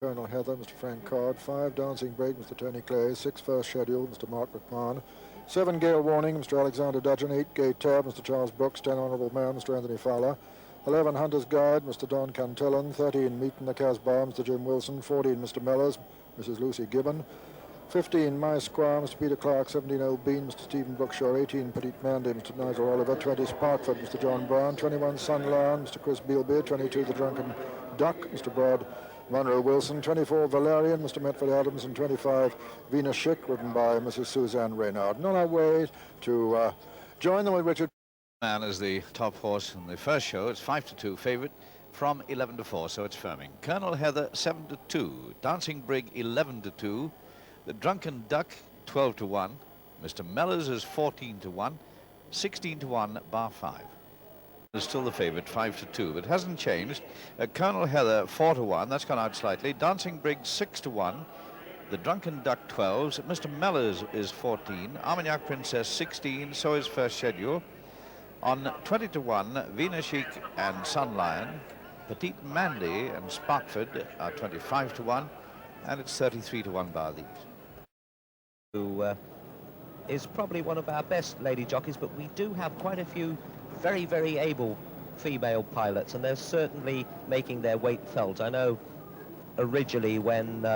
Colonel Heather, Mr. Frank Card. 5, Dancing Break, Mr. Tony Clay. 6, First Schedule, Mr. Mark McMahon. 7, Gayle Warning, Mr. Alexander Dudgeon. 8, Gay Tab, Mr. Charles Brooks. 10, Honourable Man, Mr. Anthony Fowler. 11, Hunter's Guide, Mr. Don Cantillan. 13, Meeting the Casbah, Mr. Jim Wilson. 14, Mr. Mellors, Mrs. Lucy Gibbon. 15, My Squire, Mr. Peter Clark. 17, Old Bean, Mr. Stephen Brookshaw. 18, Petite Mandy, Mr. Nigel Oliver. 20, Sparkford, Mr. John Brown. 21, Sunlion, Mr. Chris Bealbeard. 22, The Drunken Duck, Mr. Brad Monroe Wilson. 24, Valerian, Mr. Metford Adams. And 25, Venus Schick, ridden by Mrs. Suzanne Reynard. And on our way to join them with Richard. Man is the top horse in the first show. It's 5-2 favourite from 11-4, so it's firming. Colonel Heather 7-2, Dancing Brig 11-2, the Drunken Duck 12-1, Mr. Mellors is 14-1, 16-1 bar 5. Is still the favourite 5-2, but hasn't changed. Colonel Heather 4-1, that's gone out slightly. Dancing Brig 6-1, the Drunken Duck 12s, Mr. Mellors is 14, Armagnac Princess 16, so is First Schedule. On 20-1, Venus Chic and Sunlion, Petite Mandy and Sparkford are 25-1, and it's 33-1 bar these. Who is probably one of our best lady jockeys, but we do have quite a few very, very able female pilots, and they're certainly making their weight felt. I know originally when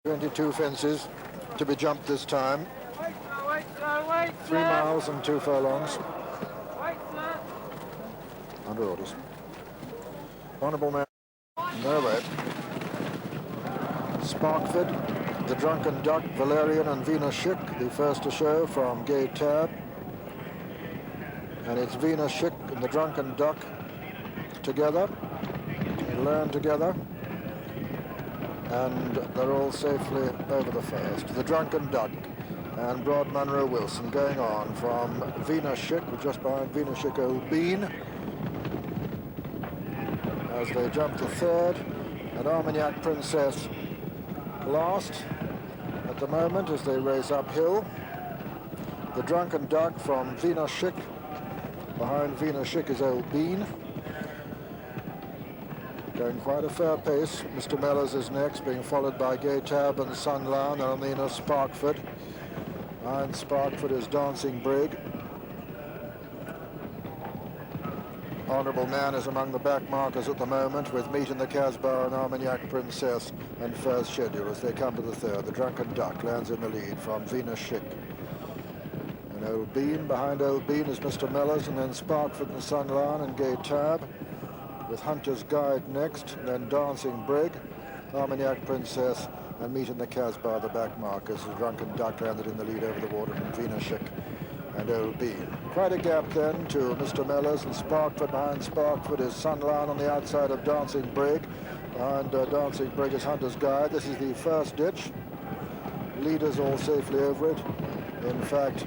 22 fences to be jumped this time. Wait, 3 miles and 2 furlongs. Under orders. Honourable Man. No way. Sparkford, the Drunken Duck, Valerian and Venus Schick, the first to show from Gay Tab. And it's Venus Schick and the Drunken Duck together. They learn together. And they're all safely over the first. The Drunken Duck and Broad Monroe Wilson going on from Venus Schick, just behind Venus Schick Old Bean, as they jump to third, and Armagnac Princess last at the moment as they race uphill. The Drunken Duck from Venus Schick, behind Venus Schick is Old Bean, going quite a fair pace. Mr. Mellors is next, being followed by Gay Tab and Sunlion, and on the inner Sparkford. Behind Sparkford is Dancing Brig. Honourable Man is among the back markers at the moment, with Meeting the Casbah and Armagnac Princess and First Schedule as they come to the third. The Drunken Duck lands in the lead from Venus Schick. And Old Bean, behind Old Bean is Mr. Mellors, and then Sparkford and Sunlion and Gay Tab, with Hunter's Guide next, and then Dancing Brig, Armagnac Princess and Meeting the Casbah, the back markers. The Drunken Duck landed in the lead over the water from Venus Schick and Old Bean. Quite a gap then to Mr. Mellors, and Sparkford. Behind Sparkford is Sunlion on the outside of Dancing Brig. Behind Dancing Brig is Hunter's Guide. This is the first ditch. Leaders all safely over it. In fact,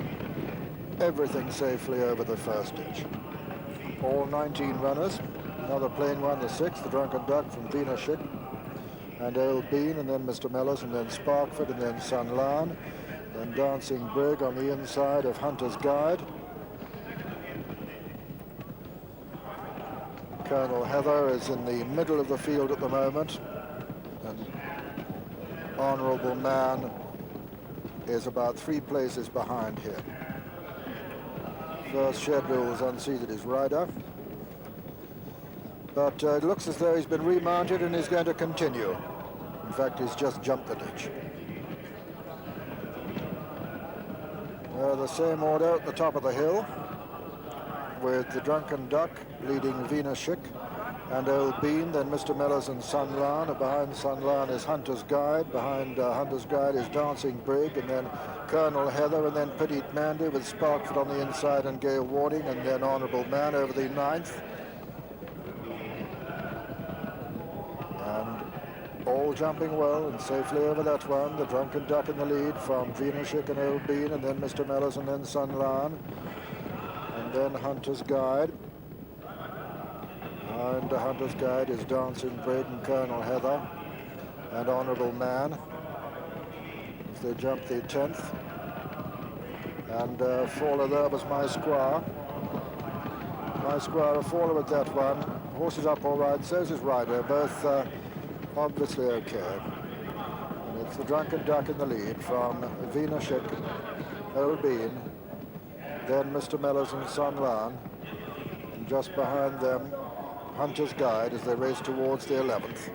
everything safely over the first ditch. All 19 runners. Another plain one, the 6th, the Drunken Duck from Venus Schick and Old Bean, and then Mr. Mellors, and then Sparkford, and then Sunlion. Then Dancing Brig on the inside of Hunter's Guide. Colonel Heather is in the middle of the field at the moment, and Honourable Man is about 3 places behind him. First Schedule has unseated his rider, but it looks as though he's been remounted and is going to continue. In fact, he's just jumped the ditch. The same order at the top of the hill, with the Drunken Duck leading Venus Schick and Old Bean, then Mr. Mellors and Sunlion. Behind Sunlion is Hunter's Guide, behind Hunter's Guide is Dancing Brig, and then Colonel Heather, and then Petite Mandy with Sparkford on the inside and Gayle Warning, and then Honourable Man over the 9th. All jumping well and safely over that one. The Drunken Duck in the lead from Venus Schick and Old Bean, and then Mr. Mellors, and then Sunlion, and then Hunter's Guide. And Hunter's Guide is Dancing Brig and Colonel Heather and Honourable Man as they jump the 10th. And faller there was My Squire. My Squire a faller with that one. Horse is up all right, so's his rider, both obviously okay. It's the Drunken Duck in the lead from Vina Schick, Old Bean, then Mr. Mellors and Sun Lan, and just behind them Hunter's Guide as they race towards the 11th.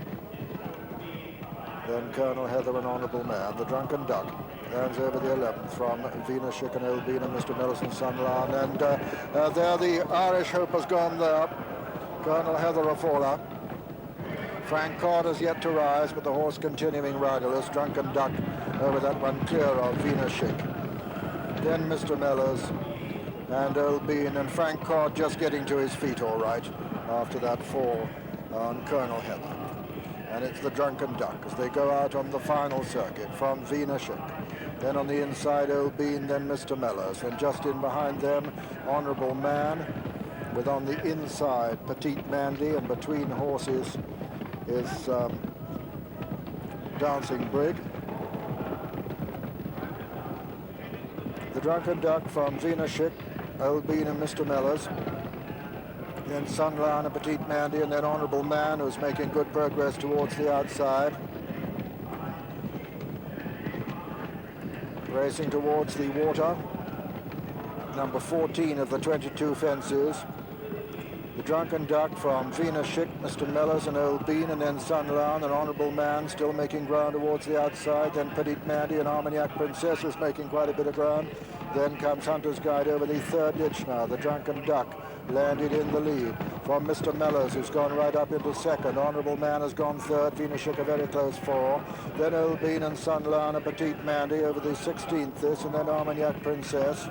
Then Colonel Heather and Honourable Man. The Drunken Duck lands over the 11th from Vina Schick and Old Bean and Mr. Mellors and Sun Lan, and there the Irish Hope has gone there. Colonel Heather a faller. Frank Carter's yet to rise, but the horse continuing riderless. Drunken Duck over that one clear of Vina Schick. Then Mr. Mellors and Old Bean, and Frank Card just getting to his feet all right after that fall on Colonel Heather. And it's the Drunken Duck as they go out on the final circuit from Vina Schick. Then on the inside, Old Bean, then Mr. Mellors, and just in behind them, Honourable Man, with on the inside Petite Mandy, and between horses is Dancing Brig. The Drunken Duck from Vina Schick, Old Bean and Mr. Mellors, then Sun Lan and Petite Mandy, and then Honourable Man, who's making good progress towards the outside. Racing towards the water, number 14 of the 22 fences. The Drunken Duck from Vina Schick, Mr. Mellors and Old Bean, and then Sun Lan and Honourable Man still making ground towards the outside. Then Petite Mandy and Armagnac Princess is making quite a bit of ground. Then comes Hunter's Guide over the third ditch now. The Drunken Duck landed in the lead from Mr. Mellors, who's gone right up into second. Honourable Man has gone third. Vina Schick a very close four. Then Old Bean and Sun Lan and Petite Mandy over the 16th this, and then Armagnac Princess.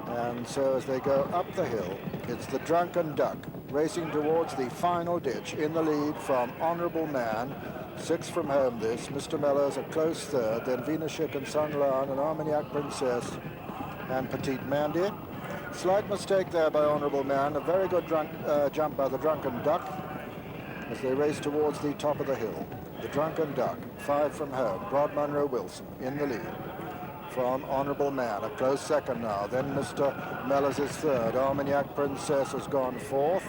And so as they go up the hill, it's the Drunken Duck racing towards the final ditch in the lead from Honourable Man. 6 from home this. Mr. Mellors a close third, then Vina Schick and Sun Lan and Armagnac Princess and Petite Mandy. Slight mistake there by Honourable Man. A very good jump by the Drunken Duck as they race towards the top of the hill. The Drunken Duck, 5 from home. Rod Munro Wilson in the lead from Honourable Man, a close second now. Then Mr. Mellors is third. Armagnac Princess has gone fourth.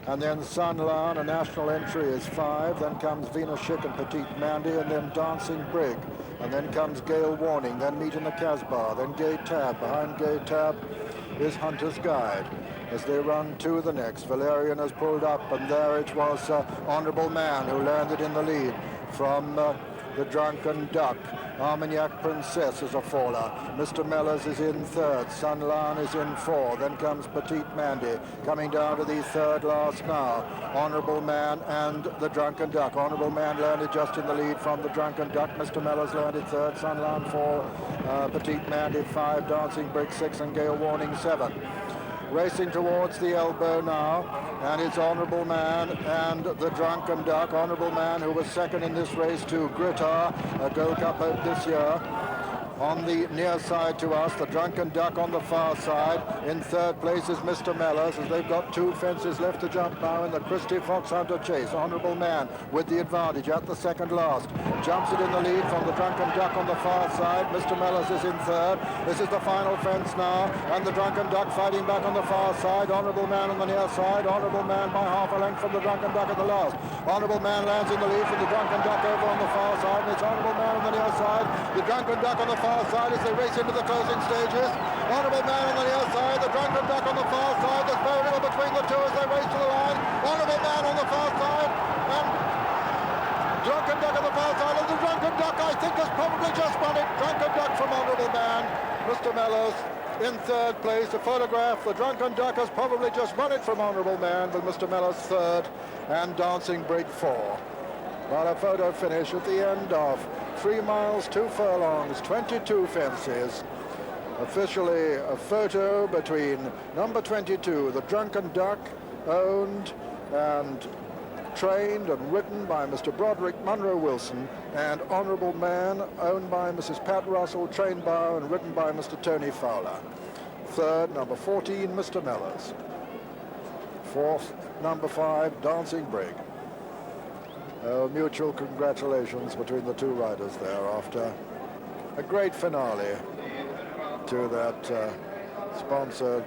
And then Sun Lan, a national entry, is 5. Then comes Vina Schick and Petite Mandy, and then Dancing Brig. And then comes Gayle Warning, then Meet in the Casbah, then Gay Tab. Behind Gay Tab is Hunter's Guide. As they run to the next, Valerian has pulled up, and there it was Honourable Man who landed in the lead from the Drunken Duck. Armagnac Princess is a faller. Mr. Mellors is in third. Sun Lan is in 4. Then comes Petite Mandy. Coming down to the third last now. Honourable Man and the Drunken Duck. Honourable Man landed just in the lead from the Drunken Duck. Mr. Mellors landed third. Sun Lan 4. Petite Mandy 5. Dancing Brig 6. And Gayle Warning 7. Racing towards the elbow now, and it's Honourable Man and the Drunken Duck. Honourable Man, who was second in this race to Gritar, a Gold Cup hope this year. On the near side to us, the Drunken Duck on the far side. In third place is Mr. Mellors, as they've got 2 fences left to jump now in the Chriisties Foxhunter chase. Honourable Man with the advantage at the second last. Jumps it in the lead from the Drunken Duck on the far side. Mr. Mellors is in third. This is the final fence now, and the Drunken Duck fighting back on the far side. Honourable Man on the near side. Honourable Man by half a length from the Drunken Duck at the last. Honourable Man lands in the lead from the Drunken Duck over on the far side, and it's Honourable Man on the near side. The Drunken Duck on the far side as they race into the closing stages. Honourable Man on the near side, the Drunken Duck on the far side. There's very little between the two as they race to the line. Honourable Man on the far side, and Drunken Duck on the far side. And the Drunken Duck, I think, has probably just won it. Drunken Duck from Honourable Man. Mr. Mellors in third place. A photograph. The Drunken Duck has probably just won it from Honourable Man, with Mr. Mellors third and Dancing Brig 4. But a photo finish at the end of 3 miles, 2 furlongs, 22 fences. Officially a photo between number 22, the Drunken Duck, owned and trained and ridden by Mr. Broderick Munro Wilson, and Honourable Man, owned by Mrs. Pat Russell, trained by and ridden by Mr. Tony Fowler. Third, number 14, Mr. Mellors. Fourth, number 5, Dancing Brig. Mutual congratulations between the 2 riders there after a great finale to that sponsored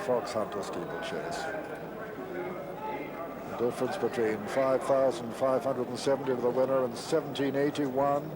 Foxhunter steeplechase. Difference between 5,570 to the winner and 1781.